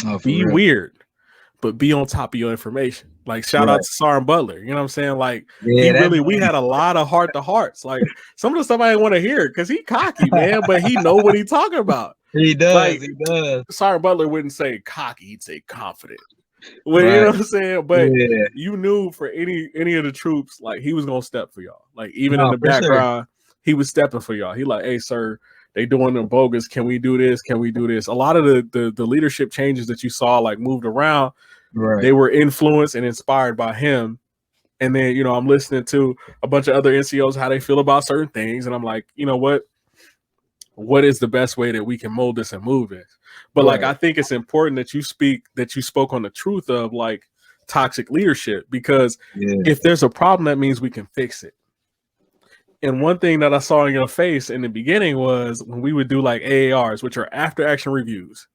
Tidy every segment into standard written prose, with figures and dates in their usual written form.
Oh, for Be real. weird, but be on top of your information. Like shout out Right. to Sarn Butler. You know what I'm saying? Like Yeah, that we man. had a lot of heart to hearts. Like some of the stuff I didn't want to hear because he cocky, man, but he know what he talking about. He does. Like He does. Sarn Butler wouldn't say cocky, he'd say confident. Well, you know Right. what I'm saying? But Yeah. you knew for any of the troops, like he was gonna step for y'all. Like even in No, the for sure. background, he was stepping for y'all. He like, hey sir, they doing them bogus. Can we do this? Can we do this? A lot of the leadership changes that you saw like moved around, Right. they were influenced and inspired by him. And then, you know, I'm listening to a bunch of other NCOs how they feel about certain things, and I'm like, you know what is the best way that we can mold this and move this? But like Right. I think it's important that you spoke on the truth of like toxic leadership, because Yeah. if there's a problem, that means we can fix it. And one thing that I saw in your face in the beginning was when we would do like AARs, which are after action reviews,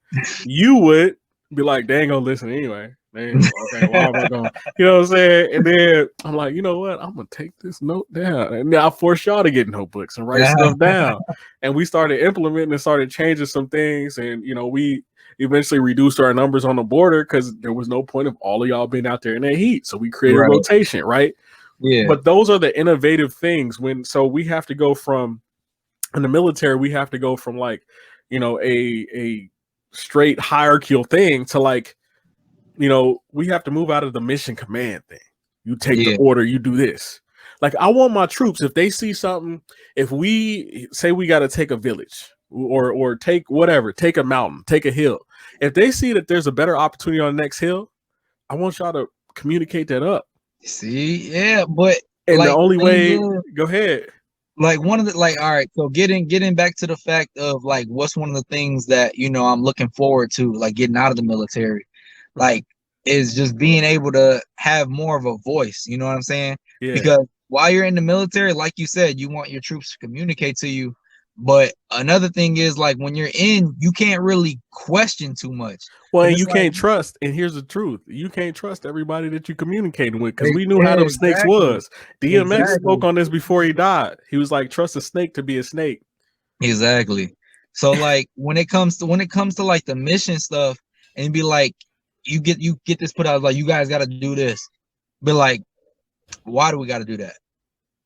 you would be like, they ain't gonna listen anyway. Okay, why am I going? You know what I'm saying? And then I'm like, you know what? I'm gonna take this note down, and then I force y'all to get notebooks and write stuff down. And we started implementing and started changing some things, and you know, we eventually reduced our numbers on the border because there was no point of all of y'all being out there in that heat. So we created Right. rotation, right? Yeah. But those are the innovative things. So we have to go from, in the military, we have to go from like, you know, a straight hierarchical thing to like, you know, we have to move out of the mission command thing. You take the Yeah. order, you do this. Like I want my troops, if they see something, if we say we got to take a village or take whatever, take a mountain, take a hill. If they see that there's a better opportunity on the next hill, I want y'all to communicate that up. See, yeah, but And the like only the thing way, is, go ahead. like one of the like, all right, so getting back to the fact of like what's one of the things that I'm looking forward to, like getting out of the military, Mhm. like is just being able to have more of a voice, you know what I'm saying? Yeah. Because while you're in the military, like you said, you want your troops to communicate to you. But another thing is like when you're in, you can't really question too much. Well, Cause and it's you like, can't trust, and here's the truth: you can't trust everybody that you're communicating with, because we knew how yeah, them snakes exactly. was. DMX Exactly. spoke on this before he died. He was like, "Trust a snake to be a snake." Exactly. So like when it comes to like the mission stuff and be like you get this put out like you guys got to do this. But like why do we got to do that?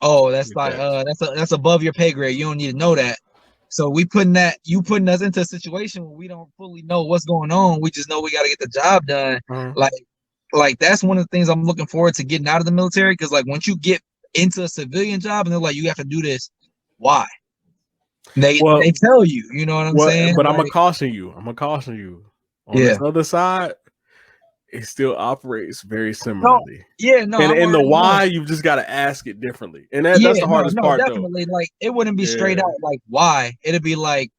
Oh, that's like Facts. that's above your pay grade. You don't need to know that. So you putting us into a situation where we don't fully know what's going on. We just know we got to get the job done. Uh-huh. Like that's one of the things I'm looking forward to getting out of the military, because like once you get into a civilian job and they're like you have to do this, why? They Well, tell you, you know what I'm saying? but I'm gonna Like, caution you. I'm gonna caution you. On yeah. this other side, it still operates very No, similarly. yeah, no, And I'm in the already knowing. why, you've just got to ask it differently, and that's Yeah, the no, hardest no, part, though. definitely. Like, it wouldn't be straight Yeah. out like why. It'd be like